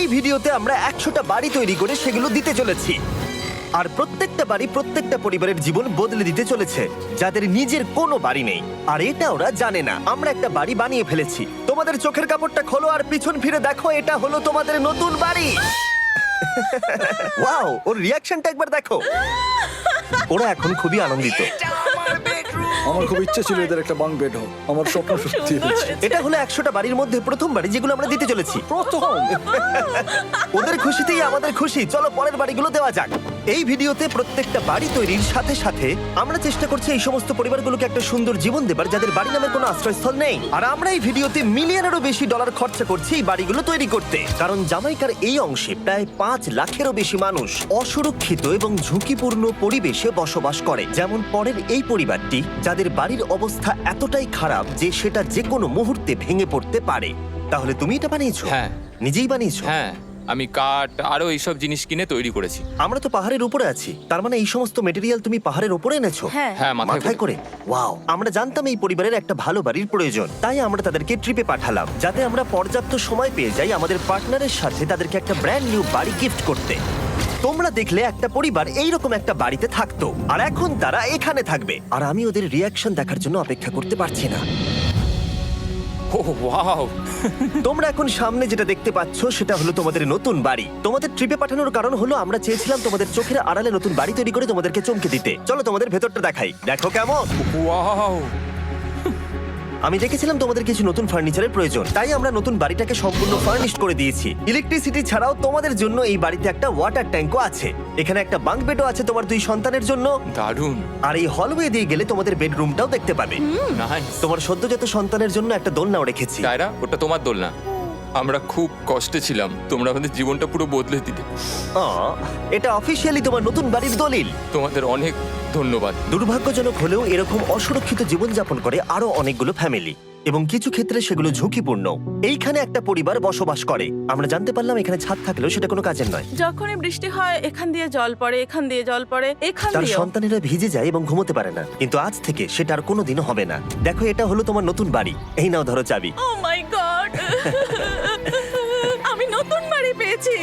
এই ভিডিওতে আমরা 100টা বাড়ি তৈরি করে সেগুলো দিতে চলেছি। আর প্রত্যেকটা বাড়ি প্রত্যেকটা পরিবারের জীবন বদলে দিতে চলেছে, যাদের নিজের কোনো বাড়ি নেই। আর এটা ওরা জানে না। আমরা একটা বাড়ি বানিয়ে ফেলেছি। তোমাদের চোখের কাপড়টা খোলো আর পিছন ফিরে দেখো, এটা হলো তোমাদের নতুন বাড়ি। ওয়াও, ওর রিয়াকশনটা একবার দেখো। ওরা এখন খুবই আনন্দিত। আমার খুব ইচ্ছে ছিল এদের একটা বাঙ্ক বেড হোক, আমার স্বপ্ন সত্যি হয়েছে। এটা হলো 100টা বাড়ির মধ্যে প্রথম বাড়ি যেগুলো আমরা দিতে চলেছি। প্রথম ওদের খুশিতেই আমাদের খুশি। চলো পরের বাড়িগুলো দেওয়া যাক। এই ভিডিওতে প্রত্যেকটা বাড়ি তৈরির সাথে সাথে আমরা চেষ্টা করছি এই সমস্ত পরিবারগুলোকে একটা সুন্দর জীবন দেবার যাদের বাড়ি নামের কোনো আশ্রয়স্থল নেই। আর আমরা এই ভিডিওতে মিলিয়নেরও বেশি ডলার খরচা করছি এই বাড়িগুলো তৈরি করতে, কারণ জামাইকার এই অংশে প্রায় 5 লাখেরও বেশি মানুষ অসুরক্ষিত এবং ঝুঁকিপূর্ণ পরিবেশে বসবাস করে। যেমন পরের এই পরিবারটি, যাদের বাড়ির অবস্থা এতটাই খারাপ যে সেটা যে কোনো মুহূর্তে ভেঙে পড়তে পারে। তাহলে তুমি এটা বানিয়েছো? হ্যাঁ। নিজেই বানিয়েছো? হ্যাঁ, আমি কাঠ আরো এইসব জিনিস কিনে তৈরি করেছি। আমরা তো পাহাড়ের উপরে আছি, তার মানে এই সমস্ত মেটেরিয়াল তুমি পাহাড়ের উপরে এনেছো? হ্যাঁ। হ্যাঁ, মাথায় করে। ওয়াও, আমরা জানতাম এই পরিবারের একটা ভালো বাড়ির প্রয়োজন, তাই আমরা তাদেরকে ট্রিপে পাঠালাম যাতে আমরা পর্যাপ্ত সময় পেয়ে যাই আমাদের পার্টনারের সাথে তাদেরকে একটা ব্র্যান্ড নিউ বাড়ি গিফট করতে। তোমরা দেখলে একটা পরিবার এইরকম একটা বাড়িতে থাকতো, আর এখন তারা এখানে থাকবে। আর আমি ওদের রিয়াকশন দেখার জন্য অপেক্ষা করতে পারছি না। ও ওয়াও! তোমরা এখন সামনে যেটা দেখতে পাচ্ছ সেটা হলো তোমাদের নতুন বাড়ি। তোমাদের ট্রিপে পাঠানোর কারণ হলো আমরা চেয়েছিলাম তোমাদের চোখের আড়ালে নতুন বাড়ি তৈরি করে তোমাদেরকে চমকে দিতে। চলো তোমাদের ভেতরটা দেখাই, দেখো কেমন। ওয়াও! আমি দেখেছিলাম তোমাদের কিছু নতুন ফার্নিচারের প্রয়োজন, তাই আমরা নতুন বাড়িটাকে সম্পূর্ণ ফার্নিশড করে দিয়েছি। ইলেকট্রিসিটি ছাড়াও তোমাদের জন্য এই বাড়িতে একটা ওয়াটার ট্যাঙ্কও আছে। এখানে একটা বাঙ্ক বেডও আছে তোমার 2 সন্তানের জন্য। দারুণ! আর এই হলওয়ে দিয়ে গেলে তোমাদের বেডরুমটাও দেখতে পাবে। নাইস! তোমার সদ্যজাত সন্তানের জন্য একটা দোলনাও রেখেছি। টায়রা, ওটা তোমার দোলনা। আমরা খুব কষ্টে ছিলাম, তোমরা আমাদের জীবনটা পুরো বদলে দিলে। এটা অফিসিয়ালি তোমার নতুন বাড়ির দলিল। তোমাদের অনেক ধন্যবাদ। দুর্ভাগ্যজনক হলেও এরকম অসুরক্ষিত জীবনযাপন করে আরো অনেকগুলো ফ্যামিলি, এবং কিছু ক্ষেত্রে সেগুলো ঝুঁকিপূর্ণ। এইখানে একটা পরিবার বসবাস করে। আমরা জানতে পারলাম এখানে ছাদ থাকলেও সেটা কোনো কাজের নয়। যখনই বৃষ্টি হয় এখান দিয়ে জল পড়ে, এখান দিয়ে জল পড়ে, এখান তার দিয়ে। সন্তানেরা ভিজে যায় এবং ঘুমোতে পারে না, কিন্তু আজ থেকে সেটা আর কোনোদিনও হবে না। দেখো, এটা হলো তোমার নতুন বাড়ি। এই নাও, ধরো চাবি। ও মাই গড! আমি নতুন বাড়ি পেয়েছি।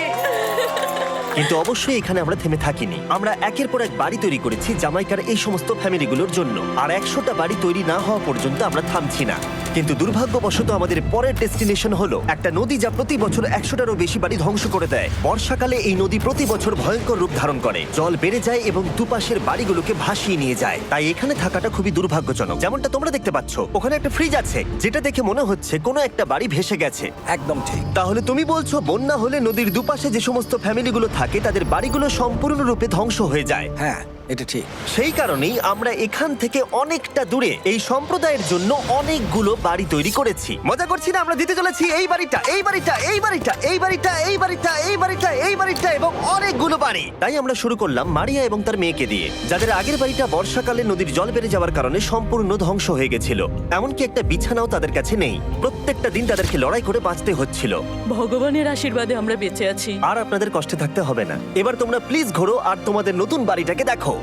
কিন্তু অবশ্যই এখানে আমরা থেমে থাকিনি। আমরা একের পর এক বাড়ি তৈরি করেছি জামাইকার এই সমস্ত ফ্যামিলিগুলোর জন্য। আর 100টা বাড়ি তৈরি না হওয়া পর্যন্ত আমরা থামছি না। কিন্তু দুর্ভাগ্যবশত আমাদের পরের ডেস্টিনেশন হলো একটা নদী যা প্রতি বছর 100টারও বেশি বাড়ি ধ্বংস করে দেয়। বর্ষাকালে এই নদী প্রতি বছর ভয়ঙ্কর রূপ ধারণ করে, জল বেড়ে যায় এবং দুপাশের বাড়িগুলোকে ভাসিয়ে নিয়ে যায়। তাই এখানে থাকাটা খুবই দুর্ভাগ্যজনক। যেমনটা তোমরা দেখতে পাচ্ছ, ওখানে একটা ফ্রিজ আছে যেটা দেখে মনে হচ্ছে কোনো একটা বাড়ি ভেসে গেছে। একদম ঠিক। তাহলে তুমি বলছো বন্যা হলে নদীর দুপাশে যে সমস্ত ফ্যামিলিগুলো থাকে তাদের বাড়িগুলো সম্পূর্ণরূপে ধ্বংস হয়ে যায়। হ্যাঁ, এটা ঠিক। সেই কারণেই আমরা এখান থেকে অনেকটা দূরে এই সম্প্রদায়ের জন্য অনেকগুলো বাড়ি তৈরি করেছি। মজা করছি না? আমরা দিতে চলেছি এই বাড়িটা, এই বাড়িটা, এই বাড়িটা, এই বাড়িটা, এই বাড়িটা, এই বাড়িটা, এই বাড়িটা এবং অনেকগুলো বাড়ি। তাই আমরা শুরু করলাম মারিয়া এবং তার মেয়েকে দিয়ে, যাদের আগের বাড়িটা বর্ষাকালে নদীর জল বেড়ে যাওয়ার কারণে সম্পূর্ণ ধ্বংস হয়ে গেছিল। এমনকি একটা বিছানাও তাদের কাছে নেই। প্রত্যেকটা দিন তাদেরকে লড়াই করে বাঁচতে হচ্ছিল। ভগবানের আশীর্বাদে আমরা বেঁচে আছি। আর আপনাদের কষ্টে থাকতে হবে না। এবার তোমরা প্লিজ ঘোরো আর তোমাদের নতুন বাড়িটাকে দেখো।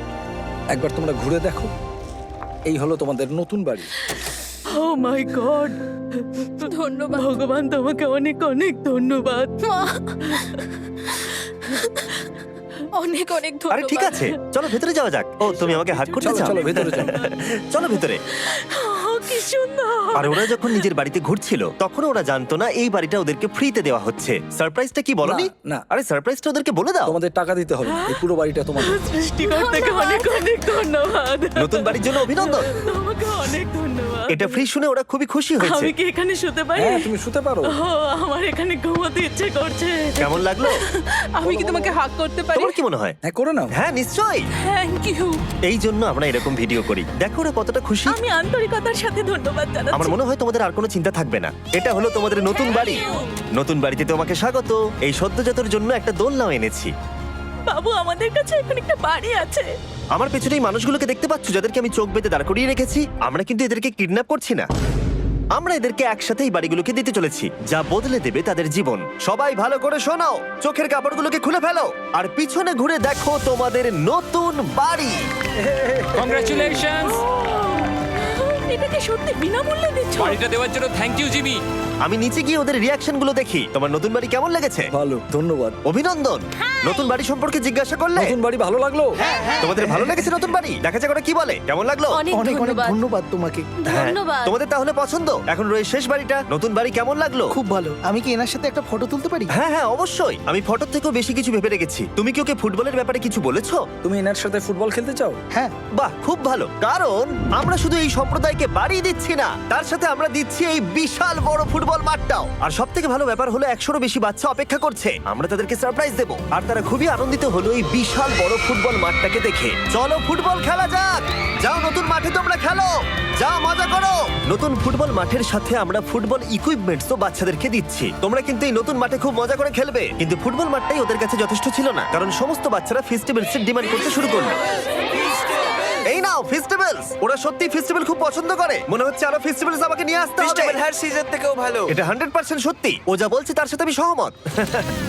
একবার তোমরা ঘুরে দেখো, এই হলো তোমাদের নতুন বাড়ি। ও মাই গড! ধন্যবাদ ভগবান, তোমাকে অনেক অনেক ধন্যবাদ। অনেক অনেক আরে ধন্যবাদ। ঠিক আছে, চলো ভেতরে যাওয়া যাক। ও, তুমি আমাকে হাত করতে চলো চাও? চলো ভেতরে চলো। চলো ভেতরে। ও, কি সুন্দর! আর ওরা যখন নিজের বাড়িতে ঘুরছিল তখন ওরা জানতো না এই বাড়িটা ওদেরকে ফ্রিতে দেওয়া হচ্ছে। সারপ্রাইজটা কি বলনি? না, না। আরে সারপ্রাইজটা ওদেরকে বলে দাও। তোমাদের টাকা দিতে হবে না, এই পুরো বাড়িটা তোমাদের। সৃষ্টিকর্তাকে অনেক অনেক ধন্যবাদ। নতুন বাড়ির জন্য অভিনন্দন। তোমাকে অনেক ধন্যবাদ। এটা ফ্রি শুনে ওরা খুবই খুশি হয়েছে। আমি কি এখানে শুতে পারি? হ্যাঁ, তুমি শুতে পারো। ও, আমার এখানে ঘুমোতে ইচ্ছে করছে। কেমন লাগলো? আমি কি তোমাকে হাগ করতে পারি? তোমার কি মনে হয়? হ্যাঁ, করে নাও। হ্যাঁ, নিশ্চয়ই। Thank you. এই জন্য আমরা এরকম ভিডিও করি। দেখো ওরা কতটা খুশি। আমি আন্তরিকতার সাথে ধন্যবাদ জানাচ্ছি। আমার মনে হয় তোমাদের আর কোনো চিন্তা থাকবে না। এটা হলো তোমাদের নতুন বাড়ি। নতুন বাড়িতে তোমাকে স্বাগত। এই সদ্যজাতর জন্য একটা দোলনাও এনেছি। বাবু, আমাদের কাছে এখন একটা বাড়ি আছে। আমার পেছনে এই মানুষগুলোকে দেখতে পাচ্ছ যাদেরকে আমি চোখ বেঁধে দাঁড় করিয়ে রেখেছি? আমরা কিন্তু এদেরকে কিডন্যাপ করছি না। আমরা এদেরকে একসাথে এই বাড়িগুলোকে দিতে চলেছি, যা বদলে দেবে তাদের জীবন। সবাই ভালো করে শোনাও, চোখের কাপড়গুলোকে খুলে ফেলো আর পিছনে ঘুরে দেখো তোমাদের নতুন বাড়ি। কংগ্রাচুলেশনস! এটা কি সত্যি বিনামূল্যে দিচ্ছ? বাড়িটা দেওয়ার জন্য থ্যাংক ইউ জিমি। আমি নিচে গিয়ে ওদের রিয়াকশন গুলো দেখি। তোমার নতুন বাড়ি কেমন লেগেছে? ভালো, ধন্যবাদ। অভিনন্দন। নতুন বাড়ি সম্পর্কে জিজ্ঞাসা করলে? নতুন বাড়ি ভালো লাগলো? তোমাদের ভালো লেগেছে নতুন বাড়ি? দেখা যাক ওরা কি বলে। কেমন লাগলো? অনেক অনেক অনেক ধন্যবাদ। ধন্যবাদ তোমাকে। হ্যাঁ, ধন্যবাদ। তোমাদের তাহলে পছন্দ? এখন রয়েছে শেষ বাড়িটা। নতুন বাড়ি কেমন লাগলো? খুব ভালো। আমি কি এনার সাথে একটা ফটো তুলতে পারি? হ্যাঁ হ্যাঁ অবশ্যই। আমি ফটোর থেকেও বেশি কিছু ভেবে রেখেছি। তুমি কি ওকে ফুটবলের ব্যাপারে কিছু বলেছো? তুমি এনার সাথে ফুটবল খেলতে চাও? হ্যাঁ। বাহ, খুব ভালো। কারণ আমরা শুধু এই সম্প্রদায়কে বাড়ি দিচ্ছি না, তার সাথে আমরা দিচ্ছি এই বিশাল বড় ফুটবল মাঠটাও। আর সব থেকে ভালো ব্যাপার হলো 100-রও বেশি বাচ্চা অপেক্ষা করছে। আমরা তাদেরকে সারপ্রাইজ দেবো, আর তারা খুবই আনন্দিত হলো এই বিশাল বড় ফুটবল মাঠটাকে দেখে। চলো ফুটবল খেলা যাক। যাও নতুন মাঠে তোমরা খেলো, যাও মজা করো। নতুন ফুটবল মাঠের সাথে আমরা ফুটবল ইকুইপমেন্টসও বাচ্চাদেরকে দিচ্ছি। তোমরা কিন্তু এই নতুন মাঠে খুব মজা করে খেলবে। কিন্তু ফুটবল মাঠটাই ওদের কাছে যথেষ্ট ছিল না, কারণ সমস্ত বাচ্চারা ফেস্টিভ্যালসের ডিমান্ড করতে শুরু করলো। এই নাও ফেস্টিভ্যালস। ওরা সত্যি ফেস্টিভ্যাল খুব পছন্দ করে। মনে হচ্ছে আরো ফেস্টিভ্যালস আমাকে নিয়ে আসতে হবে। হার সিজন থেকেও ভালো। এটা 100% সত্যি। ও যা বলছে তার সাথে আমি সহমত।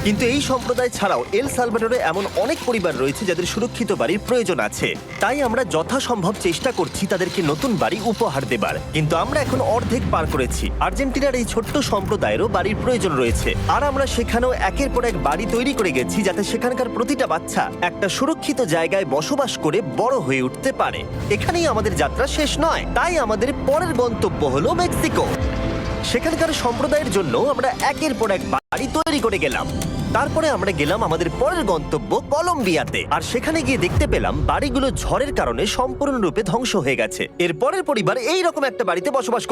কিন্তু এই সম্প্রদায় ছাড়াও এল সালভাডোরে এমন অনেক পরিবার রয়েছে যাদের সুরক্ষিত বাড়ির প্রয়োজন আছে। তাই আমরা যথাসম্ভব চেষ্টা করছি তাদেরকে নতুন বাড়ি উপহার দেবার। কিন্তু আমরা এখন অর্ধেক পার করেছি। আর্জেন্টিনার এই ছোট্ট সম্প্রদায়েরও বাড়ির প্রয়োজন রয়েছে, আর আমরা সেখানেও একের পর এক বাড়ি তৈরি করে গেছি যাতে সেখানকার প্রতিটা বাচ্চা একটা সুরক্ষিত জায়গায় বসবাস করে বড় হয়ে উঠতে পারে। এখানেই আমাদের যাত্রা শেষ নয়, তাই আমাদের পরের গন্তব্য হলো মেক্সিকো। সেখানকার সম্প্রদায়ের জন্য আমরা একের পর এক বাড়ি তৈরি করে গেলাম। তারপরে আমরা গেলাম আমাদের পরের গন্তব্য কলম্বিয়াতে, আর সেখানে গিয়ে দেখতে পেলাম বাড়িগুলো ঝড়ের কারণে সম্পূর্ণরূপে ধ্বংস হয়ে গেছে। এর পরের পরিবার এই রকম একটা বাড়িতে বসবাস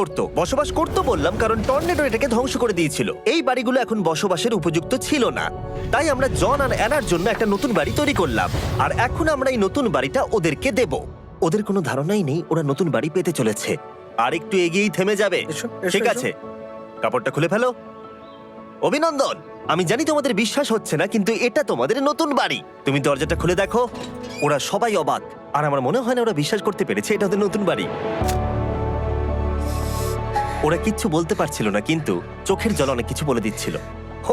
করত বললাম কারণ টর্নেডো এটাকে ধ্বংস করে দিয়েছিল। এই বাড়িগুলো এখন বসবাসের উপযুক্ত ছিল না, তাই আমরা জন আর অ্যানার জন্য একটা নতুন বাড়ি তৈরি করলাম। আর এখন আমরা এই নতুন বাড়িটা ওদেরকে দেব। ওদের কোনো ধারণাই নেই ওরা নতুন বাড়ি পেতে চলেছে। আর একটু এগিয়েই থেমে যাবে। এসো, এসো, ঠিক এসো। আছে, কাপড়টা খুলে ফেলো। অভিনন্দন। আমি জানি তোমাদের বিশ্বাস হচ্ছে না, কিন্তু এটা তোমাদের নতুন বাড়ি। তুমি দরজাটা খুলে দেখো। ওরা সবাই অবাক, আর আমার মনে হয় না ওরা বিশ্বাস করতে পেরেছে এটা ওদের নতুন বাড়ি। ওরা কিচ্ছু বলতে পারছিল না, কিন্তু চোখের জল অনেক কিছু বলে দিচ্ছিল।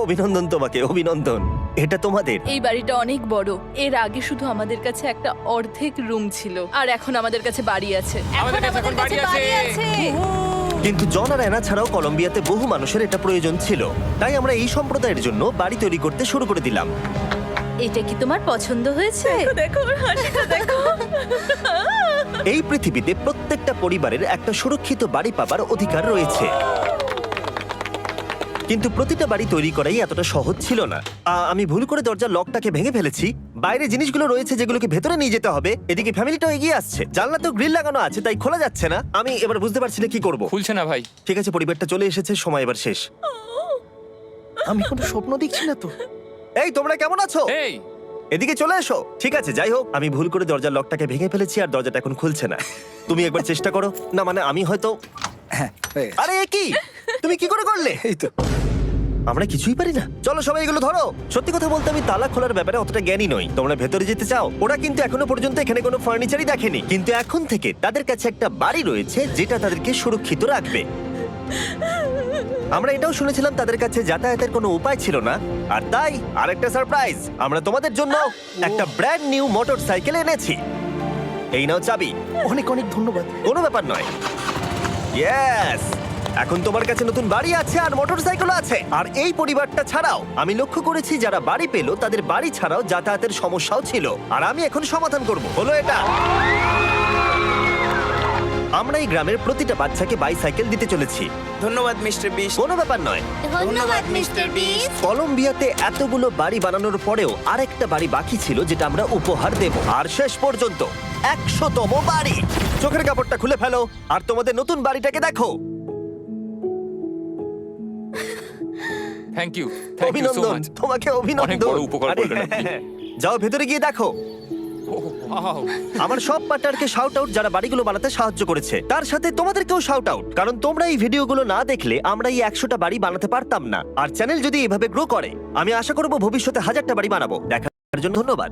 অভিনন্দন তোমাকে, অভিনন্দন। এটা তোমাদের। এই বাড়িটা অনেক বড়। এর আগে শুধু আমাদের কাছে একটা অর্ধেক রুম ছিল, আর এখন আমাদের কাছে বাড়ি আছে। আমাদের কাছে এখন বাড়ি আছে। কিন্তু জন আর অ্যানা ছাড়াও কলম্বিয়াতে বহু মানুষের এটা প্রয়োজন ছিল, তাই আমরা এই সম্প্রদায়ের জন্য বাড়ি তৈরি করতে শুরু করে দিলাম। এটা কি তোমার পছন্দ হয়েছে? দেখো ওর হাসিটা দেখো। এই পৃথিবীতে প্রত্যেকটা পরিবারের একটা সুরক্ষিত বাড়ি পাবার অধিকার রয়েছে, কিন্তু প্রতিটা বাড়ি তৈরি করাই এতটা সহজ ছিল না। আমি ভুল করে দরজার লকটাকে ভেঙে ফেলেছি। বাইরে জিনিসগুলো রয়েছে যেগুলোকে ভেতরে নিয়ে যেতে হবে। এদিকে ফ্যামিলিটাও এগিয়ে আসছে। জানলা তো গ্রিল লাগানো আছে, তাই খোলা যাচ্ছে না। আমি এবার বুঝতে পারছি না কি করব। খুলছে না ভাই। ঠিক আছে, পরিবারটা চলে এসেছে, সময় এবার শেষ। আমি কোনো স্বপ্ন দেখছি না তো। এই তোমরা কেমন আছো? এই এদিকে চলে এসো। ঠিক আছে, যাই হোক, আমি ভুল করে দরজার লকটাকে ভেঙে ফেলেছি আর দরজাটা এখন খুলছে না। তুমি একবার চেষ্টা করো না। মানে আমি হয়তো। হ্যাঁ, হয়ে গেছে। আরে এ কি, তুমি কি করে করলে? এই তো। আমরা কিছুই পারি না। চলো সবাই এগুলো ধরো। সত্যি কথা বলতে আমি তালা খোলার ব্যাপারে অতটা জ্ঞানী নই। তোমরা ভেতরে যেতে চাও? ওরা কিন্তু এখনো পর্যন্ত এখানে কোনো ফার্নিচারই দেখেনি, কিন্তু এখন থেকে তাদের কাছে একটা বাড়ি রয়েছে যেটা তাদেরকে সুরক্ষিত রাখবে। আমরা এটাও শুনেছিলাম তাদের কাছে যাতায়াতের কোনো উপায় ছিল না, আর তাই আরেকটা সারপ্রাইজ, আমরা তোমাদের জন্য একটা ব্র্যান্ড নিউ মোটরসাইকেল এনেছি। এই নাও চাবি। অনেক অনেক ধন্যবাদ। কোনো ব্যাপার নয়। ইয়েস, এখন তোমার কাছে নতুন বাড়ি আছে আর মোটরসাইকেল আছে। আর এই পরিবারটা ছাড়াও আমি লক্ষ্য করেছি যারা বাড়ি পেল তাদের বাড়ি ছাড়াও যাতায়াতের সমস্যাও ছিল, আর আমি এখন সমাধান করব। হলো এটা। আমরা এই গ্রামের প্রতিটা বাচ্চাকে বাইসাইকেল দিতে চলেছি। ধন্যবাদ মিস্টার বিস্ট। কোনো ব্যাপার নয়। ধন্যবাদ মিস্টার বিস্ট। কলম্বিয়াতে এতগুলো বাড়ি বানানোর পরেও আরেকটা বাড়ি বাকি ছিল যেটা আমরা উপহার দেব। আর শেষ পর্যন্ত 100তম বাড়ি। চোখের কাপড়টা খুলে ফেলো আর তোমাদের নতুন বাড়িটাকে দেখো। Thank you, thank you so অভিনন্দন মাচ। তোমাকে, অনেক অভিনন্দন। বড় উপকার আরে, করলেন আপনি। যাও ভেতরে গিয়ে দেখো। ওয়াও, আমার সব পার্টনারকে শাউট আউট যারা বাড়িগুলো বানাতে সাহায্য করেছে। তার সাথে তোমাদেরকেও শাউট আউট, কারণ তোমরা এই ভিডিওগুলো না দেখলে আমরা এই 100টা বাড়ি বানাতে পারতাম না। আর চ্যানেল যদি এভাবে গ্রো করে, আমি আশা করব ভবিষ্যতে 1000টা বাড়ি বানাবো। দেখার জন্য ধন্যবাদ।